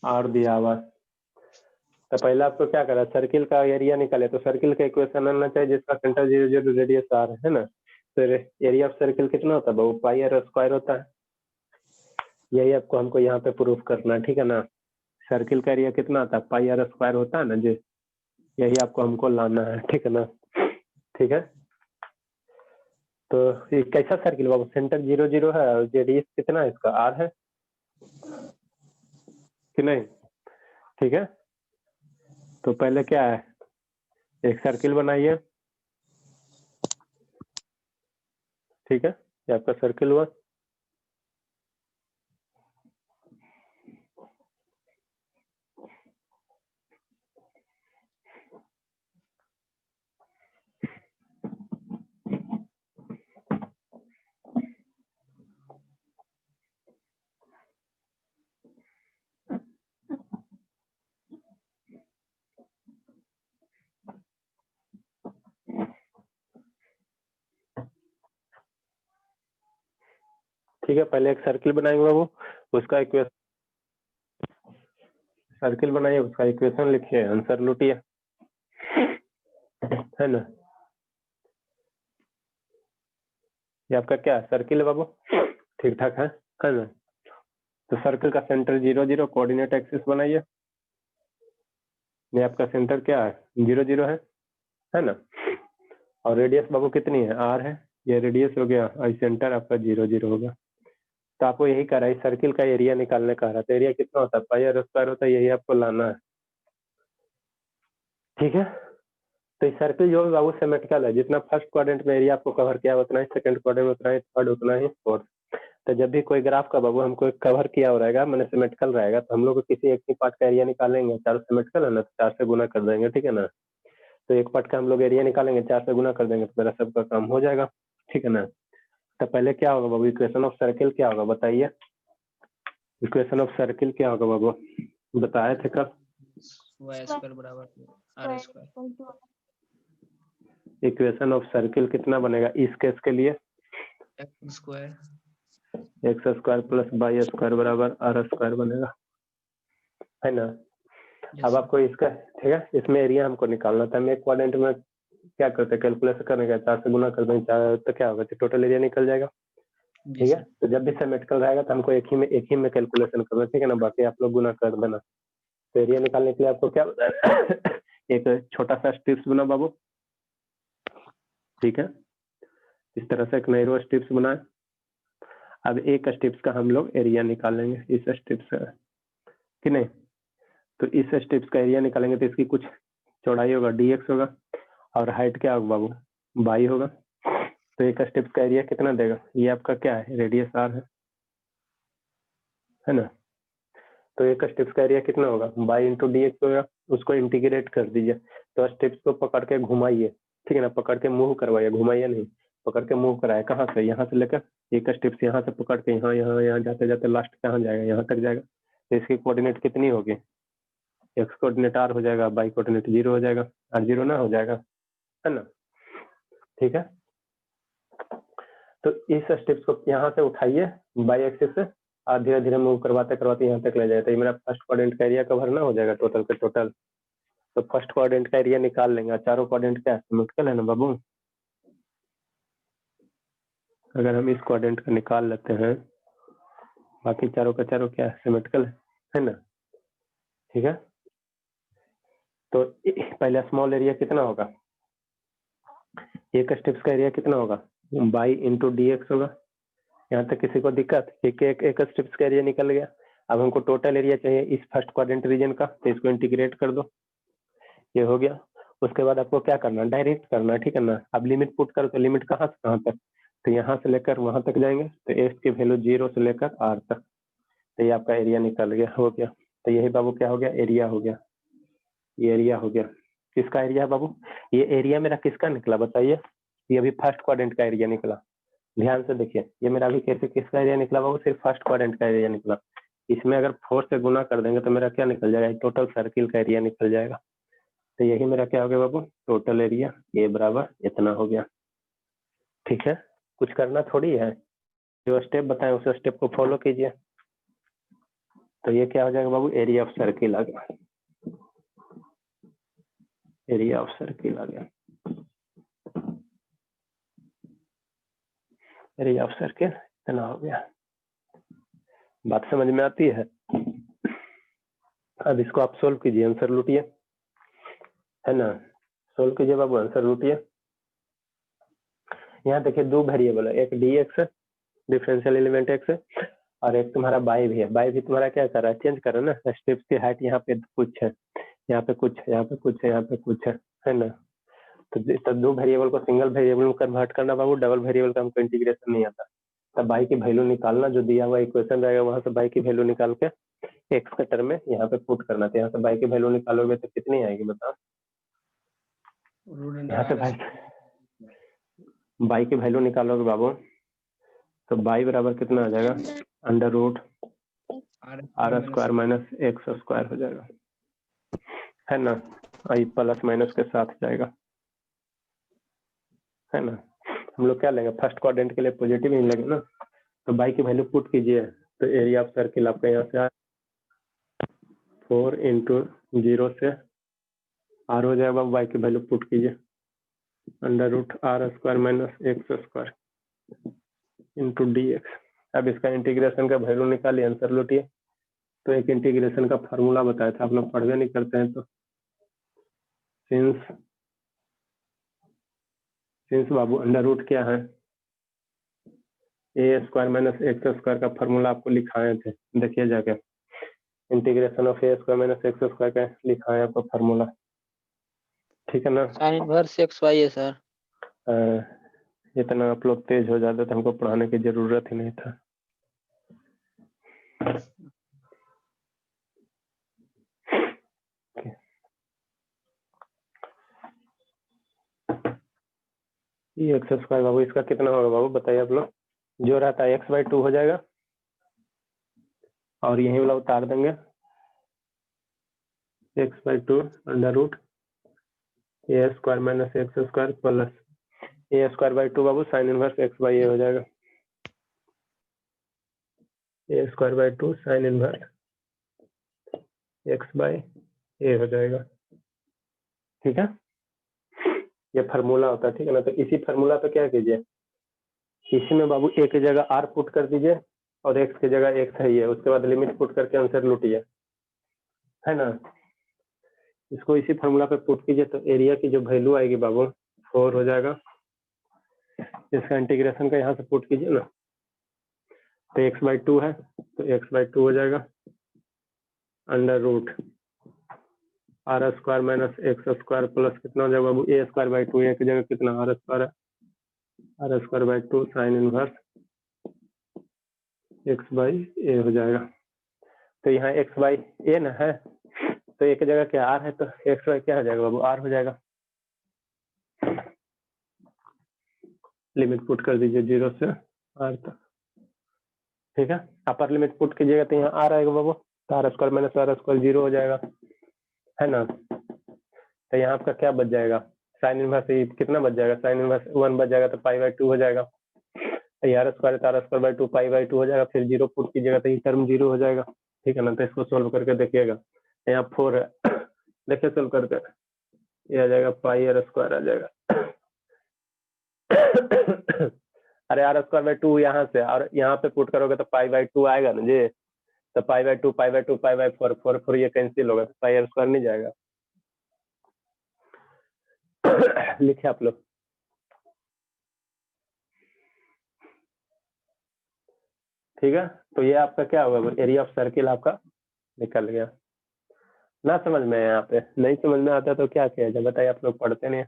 r दिया हुआ। तो पहले आपको क्या करा, सर्किल का एरिया निकाले, तो सर्किल का इक्वेशन आना चाहिए जिसका सेंटर 0 0 रेडियस r है ना। तो एरिया ऑफ सर्किल कितना होता है बाबू, पाई r स्क्वायर होता है। यही आपको हमको यहाँ पे प्रूफ करना है, ठीक है ना। सर्किल का एरिया कितना आता है, पाई r स्क्वायर होता है ना जी, यही आपको हमको लाना है, ठीक है ना। ठीक है, तो ये कैसा सर्किल बाबू, सेंटर 0 0 है और रेडियस कितना है इसका, r है कि नहीं। ठीक है, तो पहले क्या है, एक सर्किल बनाइए, ठीक है, ये आपका सर्किल हुआ। ठीक है, पहले एक सर्किल बनाएंगे बाबू, उसका इक्वेशन, सर्किल बनाइए, उसका इक्वेशन लिखिए, आंसर लूटिए, है ना। ये आपका क्या सर्किल है बाबू, ठीक ठाक है ना। तो सर्किल का सेंटर 0 0 कोऑर्डिनेट एक्सिस बनाइए, ये आपका सेंटर क्या है 0 0 है ना। और रेडियस बाबू कितनी है, r है, ये रेडियस हो गया और सेंटर आपका 0 0 होगा। तो आपको यही कह रहा है, सर्किल का एरिया निकालने का रहा, तो एरिया कितना होता है, पाई r स्क्वायर होता है, यही आपको लाना है। ठीक है, तो इस सर्किल जो बाबू सिमेट्रिकल है, जितना फर्स्ट क्वाड्रेंट में एरिया आपको कवर किया उतना ही सेकंड क्वाड्रेंट में उतना ही, थर्ड उतना ही, फोर्थ। तो जब भी कोई ग्राफ का बाबू हमको कवर किया हो रहेगा, मैंने सिमेट्रिकल रहेगा, तो हम लोग किसी एक ही पार्ट का एरिया निकालेंगे, 4 सिमेट्रिकल है ना, तो 4 से गुना कर देंगे, ठीक है ना। तो एक पार्ट का हम लोग एरिया निकालेंगे, 4 से गुना कर देंगे, तो मेरा सबका काम हो जाएगा, ठीक है ना। तो पहले क्या होगा बाबू, इक्वेशन ऑफ सर्किल क्या होगा बताइए, इक्वेशन ऑफ सर्किल क्या होगा बाबू, बताए थे कल, y स्क्वायर बराबर r square. Equation of circle कितना बनेगा इस केस के लिए, x square x square plus Y square बराबर r स्क्वायर बनेगा, है ना। अब आपको इसका, ठीक है, इसमें एरिया हमको निकालना था, हम एक क्वाड्रेंट में क्या करते हैं, कैलकुलेशन करने का 4 से गुना कर देंगे, 4 तो क्या होगा, टोटल एरिया निकल जाएगा। ठीक है, तो जब भी सिमेट्रिकल रहेगा तो हमको एक ही में कैलकुलेशन करना, ठीक है ना, बाकी आप लोग गुना कर देना। तो एरिया निकालने के लिए आपको क्या एक छोटा सा स्ट्रिप्स बना बाबू, ठीक है, इस तरह से एक नैरो स्ट्रिप्स बनाए। अब एक स्ट्रिप्स का हम लोग एरिया निकालेंगे, इस स्ट्रिप्स का कि नहीं। तो इस स्ट्रिप्स का एरिया निकालेंगे तो इसकी कुछ चौड़ाई होगा dx होगा, और हाइट क्या होगा बाबू y होगा। तो एक स्ट्रिप्स का एरिया कितना देगा, ये आपका क्या है रेडियस r है ना। तो एक स्ट्रिप्स का एरिया कितना होगा y इंटू डी एक्स होगा, उसको इंटीग्रेट कर दीजिए। तो स्ट्रिप्स को पकड़ के घुमाइए, ठीक है ना, पकड़ के मूव करवाइए, घुमाइए नहीं, पकड़ के मूव कराए, कहाँ से, यहाँ से लेकर एक स्ट्रिप्स यहाँ से पकड़ के यहाँ यहाँ यहाँ जाते जाते लास्ट कहाँ जाएगा, यहाँ तक जाएगा। तो इसकी कोऑर्डिनेट कितनी होगी, एक्स कोऑर्डिनेट r हो जाएगा, y कोऑर्डिनेट 0 हो जाएगा, r 0 ना हो जाएगा, है ना। ठीक है, तो इस स्टेप्स को यहाँ से उठाइए बाई एक्सिस से, और धीरे धीरे मूव करवाते करवाते यहाँ तक ले जाए, तो ये मेरा फर्स्ट क्वाड्रेंट का एरिया कवर ना हो जाएगा टोटल के टोटल। तो फर्स्ट क्वाड्रेंट का एरिया निकाल लेंगे, चारों क्वाड्रेंट क्या सिमेट्रिकल है ना बाबू। अगर हम इस क्वाड्रेंट का निकाल लेते हैं, बाकी चारों का चारों क्या सिमेट्रिकल है ना। ठीक है, तो पहले स्मॉल एरिया कितना होगा, एक स्टेप्स का एरिया कितना होगा बाई इंटू डी एक्स होगा। यहाँ तक किसी को दिक्कत, एक स्ट्रिप्स का एरिया निकल गया। अब हमको टोटल एरिया चाहिए इस फर्स्ट क्वाड्रेंट रीजन का, तो इसको इंटीग्रेट कर दो, ये हो गया। उसके बाद आपको क्या करना, डायरेक्ट करना, ठीक है ना। अब लिमिट पुट करो, तो लिमिट कहाँ से कहाँ तक, तो यहाँ से लेकर वहां तक जाएंगे, तो एस की वैल्यू 0 से लेकर r तक, तो ये आपका एरिया निकल गया, हो गया। तो यही बाबू क्या हो गया, एरिया हो गया। ये एरिया हो गया। किसका एरिया है बाबू, ये एरिया मेरा किसका निकला बताइए, ये अभी फर्स्ट क्वाड्रेंट का एरिया निकला। ध्यान से देखिए, ये मेरा अभी कैसे किसका एरिया निकला बाबू, सिर्फ फर्स्ट क्वाड्रेंट का एरिया निकला। इसमें अगर 4 से गुना कर देंगे तो मेरा क्या निकल जाएगा, टोटल सर्किल का एरिया निकल जाएगा। तो यही मेरा क्या हो गया बाबू, टोटल एरिया ए बराबर इतना हो गया। ठीक है, कुछ करना थोड़ी है, जो स्टेप बताएं उस स्टेप को फॉलो कीजिए। तो ये क्या हो जाएगा बाबू, एरिया ऑफ सर्किल आ गया, एरिया ऑफ सर्किल आ गया, एरिया ऑफ सर्किल इतना हो गया। बात समझ में आती है। अब इसको आप सोल्व कीजिए, आंसर लूटिए, है ना। सोल्व कीजिए बाबू, आंसर लूटिए। यहाँ देखिए 2 वेरिएबल है, एक dx है, डिफरेंशियल एलिमेंट x है, और एक तुम्हारा y भी है। y भी तुम्हारा क्या कर रहा है, चेंज कर रहा है ना। स्टेप्स की हाइट यहाँ पे कुछ है, यहाँ पे कुछ है, यहाँ पे कुछ है, यहाँ पे कुछ है ना। तो 2 वेरिएबल को सिंगल वेरिएबल में कन्वर्ट करना बाबू, डबल वेरिएबल का हमको इंटीग्रेशन नहीं आता। तब y की वैल्यू निकालना, जो दिया हुआ इक्वेशन रहेगा वहां से y की वैल्यू निकाल के x के टर्म में यहाँ पे पुट करना। तो यहाँ से y की वैल्यू निकालोगे तो कितनी आएगी बताओ, यहाँ से y की वैल्यू निकालोगे बाबू तो y बराबर कितना आ जाएगा, under root r square minus x square हो जाएगा, है ना। आई प्लस माइनस के साथ जाएगा, है ना। हम लोग क्या लेंगे, फर्स्ट क्वाड्रेंट के लिए पॉजिटिव ही लेंगे ना। तो y की वैल्यू पुट कीजिए, तो एरिया ऑफ सर्किल आपका यहाँ से 4 इंटू 0 से r हो जाएगा। y की वैल्यू पुट कीजिए, under root r square minus x square into dx। अब इसका इंटीग्रेशन का वैल्यू निकालिए, आंसर लौटिए। तो एक इंटीग्रेशन का फार्मूला बताया था, आप लोग पढ़वे नहीं करते हैं। तो सिंस बाबू अंडर रूट क्या है, ए स्क्वायर माइनस एक्स स्क्वायर का फार्मूला आपको लिखाए थे, देखिए जाके integration of A square minus x square का लिखाए आपको फार्मूला, ठीक है ना। साइन इनवर्स एक्स वाई है सर। इतना आप लोग तेज हो जाते तो हमको पढ़ाने की जरूरत ही नहीं था। ये एक्स स्क्वायर बाबू इसका कितना होगा बाबू बताइए आप लोग, जो रहता है x/2 हो जाएगा, और यही वाला उतार देंगे x/2 under root A square minus x square plus A square by 2 बाबू sine inverse x by A हो जाएगा, A square by 2 sine inverse x by A हो जाएगा, ठीक है। ये फार्मूला होता है, ठीक है ना। तो इसी फार्मूला पे क्या कीजिए, इसी में बाबू ए की जगह r पुट कर दीजिए और x की जगह x है ये, उसके बाद लिमिट पुट करके आंसर लूटिए, है ना। इसको इसी फार्मूला पे पुट कीजिए तो एरिया की जो वैल्यू आएगी बाबू 4 हो जाएगा। इसका इंटीग्रेशन का यहाँ से पुट कीजिए ना, तो x/2 है तो x/2 हो जाएगा under root r square minus x square plus कितना हो जाएगा बाबू, ए स्क्वायर बाई 2, एक जगह कितना आर स्क्वायर है, R square by 2 sine inverse X by A हो जाएगा। तो यहाँ एक्स बाई ए ना है, तो एक जगह क्या आर है, तो एक्स बाई क्या हो जाएगा बाबू, आर हो जाएगा। लिमिट पुट कर दीजिए 0 से आर तक, ठीक है। अपर लिमिट पुट कीजिएगा तो यहाँ आर आएगा बाबू, तो r square minus r square 0 हो जाएगा, है ना। तो यहाँ आपका क्या बच जाएगा, साइन इनवर्स कितना बच जाएगा, साइन इनवर्स 1 बच जाएगा, तो π/2 हो जाएगा। आर स्क्वायर तो आर स्क्वायर बाई 2 π/2 हो जाएगा, फिर 0 पुट कीजिएगा तो ये टर्म 0 हो जाएगा, ठीक है ना। तो इसको सोल्व करके देखिएगा, यहाँ 4 है देखिए सोल्व करके, ये आ जाएगा पाई आर स्क्वायर आ जाएगा अरे आर स्क्वायर बाई 2 यहाँ से और यहाँ पे पुट करोगे तो π/2 आएगा ना जी, तो π/2 π/2 π/4 4 ये कैंसिल होगा, तो पाई आर स्क्वायर नहीं जाएगा लिखे आप लोग, ठीक है। तो ये आपका क्या होगा, एरिया ऑफ सर्किल आपका निकल गया। ना समझ में यहाँ पे नहीं समझ में आता तो क्या किया जाए बताइए, आप लोग पढ़ते नहीं।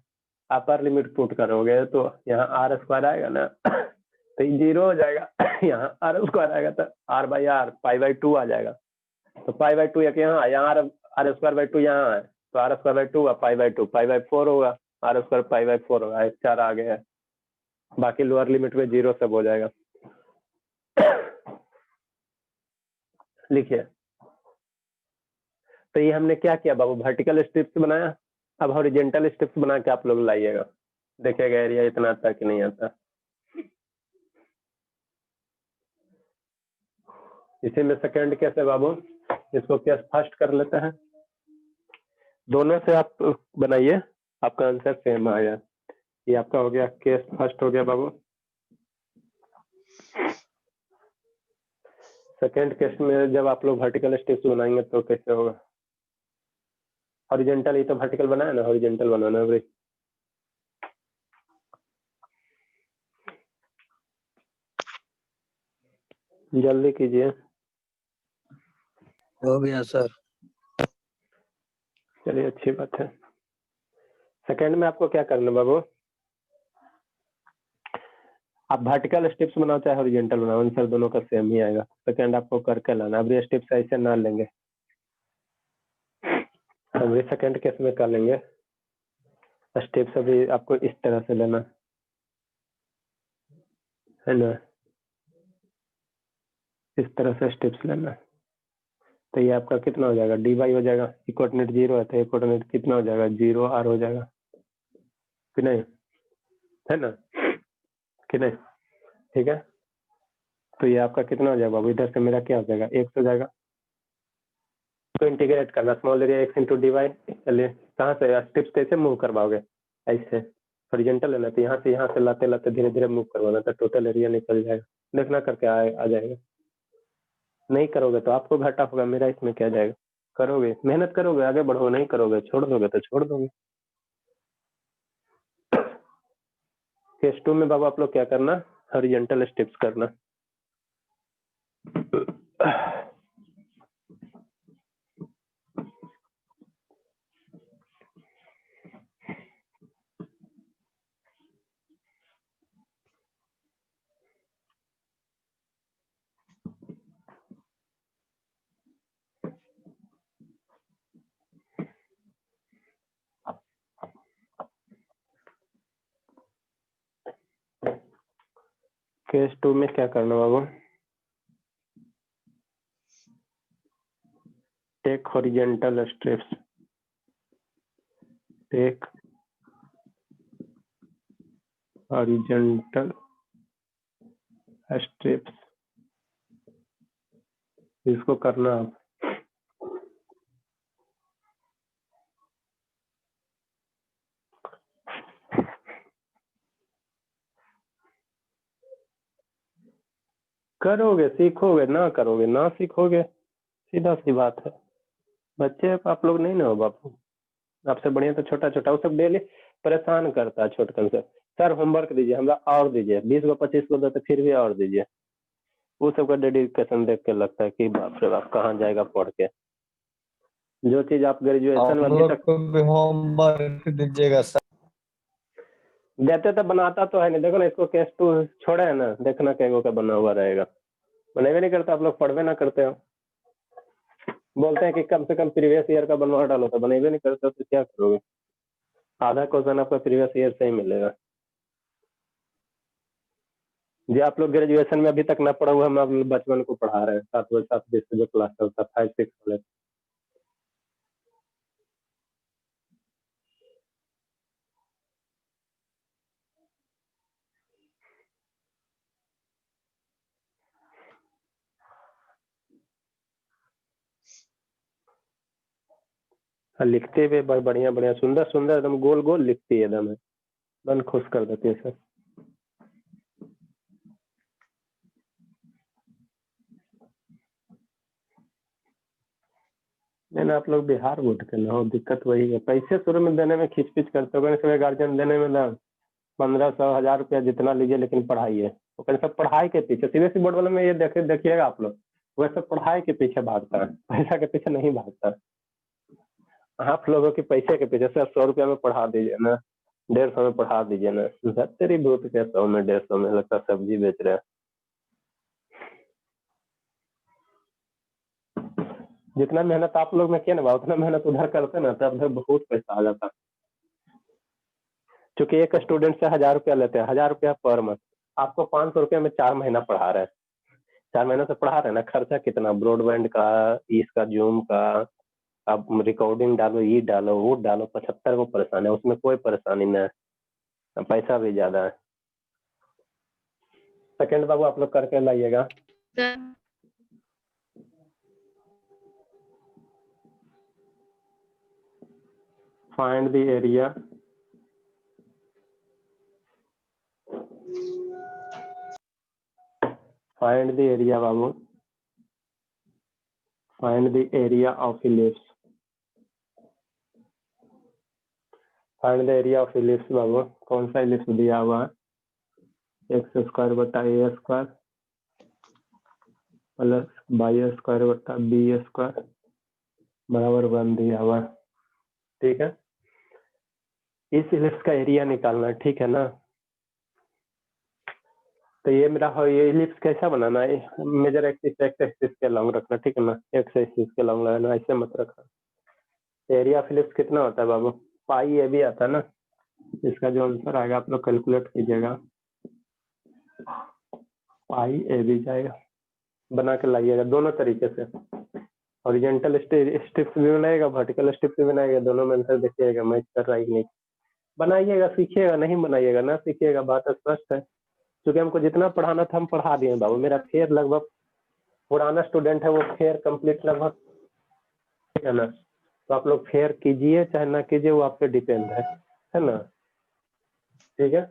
अपर लिमिट पुट करोगे तो यहाँ आर स्क्वायर आएगा ना तो ये 0 हो जाएगा। यहाँ आर स्क्वायर आएगा तो r by r pi by 2 आ जाएगा। तो पाई बाई 2 यहाँ आर स्क्वायर बाई 2 यहाँ है, तो आर स्क्वायर बाई 2 हुआ पाई बाई 2 पाई बाई 4 होगा, आर स्क्वायर पाई बाई 4 होगा, एक 4 आ गया है। बाकी लोअर लिमिट में 0 सब हो जाएगा। लिखिए, तो ये हमने क्या किया बाबू, वर्टिकल स्ट्रिप्स बनाया। अब हॉरिजॉन्टल स्ट्रिप्स बना के आप लोग लाइएगा, देखिएगा एरिया इतना आता कि नहीं आता। इसी में सेकंड केस है बाबू, इसको केस फर्स्ट कर लेते हैं। दोनों से आप बनाइए, आपका आंसर सेम आ गया। ये आपका हो गया केस फर्स्ट हो गया बाबू। सेकंड केस में जब आप लोग वर्टिकल स्ट्रिप्स बनाएंगे तो कैसे होगा, हॉरिजॉन्टल, ये तो वर्टिकल बनाया ना, हॉरिजॉन्टल बनाना है भाई। जल्दी कीजिए। हो गया सर। चलिए अच्छी बात है। सेकंड में आपको क्या करना बाबू, आप वर्टिकल स्ट्रिप्स बनाओ चाहे हॉरिजॉन्टल बनाओ, आंसर दोनों का सेम ही आएगा। सेकंड आपको करके लाना। अब ये स्ट्रिप्स ऐसे ना लेंगे, हम ये सेकंड केस में कर लेंगे। स्ट्रिप्स अभी आपको इस तरह से लेना है ना, इस तरह से स्ट्रिप्स लेना। तो ये आपका कितना हो जाएगा, डी वाई हो जाएगा। इक्वोर्डिनेट 0 है तो इक्वोर्डिनेट कितना हो जाएगा, 0 आर हो जाएगा कि नहीं, है ना कि नहीं, ठीक है। तो ये आपका कितना हो जाएगा बाबू, इधर से मेरा क्या हो जाएगा, x हो जाएगा। तो इंटीग्रेट करना, small area x into d y. चलिए कहाँ से स्ट्रिप्स कैसे मूव करवाओगे, ऐसे हॉरिजॉन्टल है ना, तो यहाँ से लाते लाते धीरे धीरे मूव करवाना, तो टोटल एरिया निकल जाएगा। देखना करके आ जाएगा। नहीं करोगे तो आपको घाटा होगा, मेरा इसमें क्या जाएगा। करोगे, मेहनत करोगे आगे बढ़ो, नहीं करोगे छोड़ दोगे तो छोड़ दोगे। केस 2 में बाबू आप लोग क्या करना, हॉरिजॉन्टल स्ट्रिप्स करना। केस 2 में क्या करना बाबू, take horizontal strips, take horizontal strips, इसको करना आप। करोगे सीखोगे, ना करोगे ना सीखोगे, सीधा सी बात है। बच्चे आप लोग नहीं ना हो बापू, आपसे बढ़िया तो छोटा छोटा, वो सब डेली परेशान करता है छोटकन से। सर होमवर्क दीजिए, हमरा और दीजिए, 20 को 25 को देते फिर भी और दीजिए। वो सब का डेडिकेशन देख के लगता है कि बाप रे बाप कहाँ जाएगा पढ़ के। जो चीज आप ग्रेजुएशन में हम अभी लोग तक को भी होमवर्क दीजिएगा सर। देते तो बनाता तो है नहीं। देखो ना, इसको केस 2 छोड़े है ना, देखना कैगो का बना हुआ रहेगा। बनेबे नहीं करता, आप लोग पढ़वे ना करते हो। बोलते हैं कि कम से कम प्रीवियस ईयर का बनवा डालो, तो बनेबे नहीं करते हो तो क्या करोगे। आधा क्वेश्चन आपका प्रीवियस ईयर से ही मिलेगा। जो आप लोग ग्रेजुएशन में अभी तक ना पढ़ा हुआ, हम आप लोग बचपन को पढ़ा रहे हैं। 7 से जो क्लास चलता है 5 6 वाले। लिखते हुए बढ़िया बढ़िया सुंदर सुंदर एकदम गोल गोल लिखती है, एकदम मन खुश कर देती है सर। लेकिन आप लोग बिहार बोर्ड के ना हो, दिक्कत वही है, पैसे शुरू में देने में खिचपिच करते हो। इसमें गार्जियन देने में ना 1500 1000 रुपया जितना लीजिए, लेकिन पढ़ाई है वो कहते सब पढ़ाई के पीछे। सीबीएसई बोर्ड वाले में ये देखिएगा आप लोग, वैसे पढ़ाई के पीछे भागता है, पैसा के पीछे नहीं भागता। आप लोगों के पैसे के पीछे, सर 100 रुपया में पढ़ा दीजिए ना, 150 में पढ़ा दीजिए ना सर। तेरी भूत के 100 में 150 में लगता है सब्जी बेच रहे हैं। जितना मेहनत आप लोग में किया ना उतना मेहनत उधर करते ना तब उधर बहुत पैसा आ जाता। क्योंकि एक स्टूडेंट से 1000 रुपया लेते हैं, 1000 रुपया पर मंथ। आपको 500 रुपया में 4 महीना पढ़ा रहे हैं। 4 महीने से पढ़ा रहे हैं ना, खर्चा कितना, ब्रॉडबैंड का, इसका जूम का, आप रिकॉर्डिंग डालो, ये डालो, वो डालो, 75 को परेशान है, उसमें कोई परेशानी नहीं है, पैसा भी ज्यादा है। सेकंड बाबू आप लोग करके लाइएगा। सर फाइंड द एरिया बाबू, find the area of ellipse. Find the area of ellipse बाबू। कौन सा इलिप्स दिया हुआ है? एक्स स्क्वायर बटा A square plus Y square बटा बी स्क्वायर बराबर 1 दिया हुआ है। ठीक है, इस इलिप्स का एरिया निकालना है, ठीक है ना। तो ये मेरा हो, ये इलिप्स कैसा बनाना है? मेजर एक्सिस एक्स एक्सिस के लॉन्ग रखना, ठीक है ना, एक्स एक्सिस के लॉन्ग लगाना, ऐसे मत रखना। एरिया ऑफ इलिप्स कितना होता है बाबू? पाई ए बी आता है ना। इसका जो आंसर आएगा आप लोग कैलकुलेट कीजिएगा, पाई ए बी जाएगा। बना के लाइएगा दोनों तरीके से, हॉरिजॉन्टल स्ट्रिप्स भी बनाएगा, वर्टिकल स्ट्रिप्स भी बनाएगा, दोनों में आंसर देखिएगा मैच कर रहा है कि नहीं। बनाइएगा, सीखिएगा, नहीं बनाइएगा ना सीखिएगा, बात स्पष्ट है। क्योंकि हमको जितना पढ़ाना था हम पढ़ा दिए बाबू। मेरा फेयर लगभग पुराना स्टूडेंट है, वो फेयर कंप्लीट लगभग, ठीक है ना। तो आप लोग फेयर कीजिए चाहे ना कीजिए, वो आप पे डिपेंड है ना। ठीक है,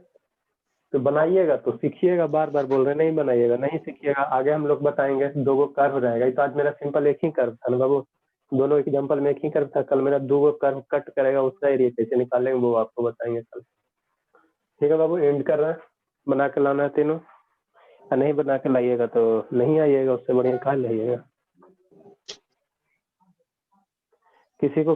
तो बनाइएगा तो सीखिएगा। बार बार बोल रहे नहीं बनाइएगा, नहीं सीखिएगा। आगे हम लोग बताएंगे 2 गो कर्व रहेगा। तो आज मेरा सिंपल एक ही कर्व था ना बाबू, दोनों एग्जाम्पल में एक ही कर्व था। कल मेरा 2 गो कर्व कट करेगा, उसका एरिया कैसे निकालेंगे वो आपको बताएंगे कल। ठीक है बाबू, एंड कर रहे हैं। बना के लाना है तीनों, नहीं बना के लाइएगा तो नहीं आइएगा, उससे बढ़िया कहा लाइएगा। किसी को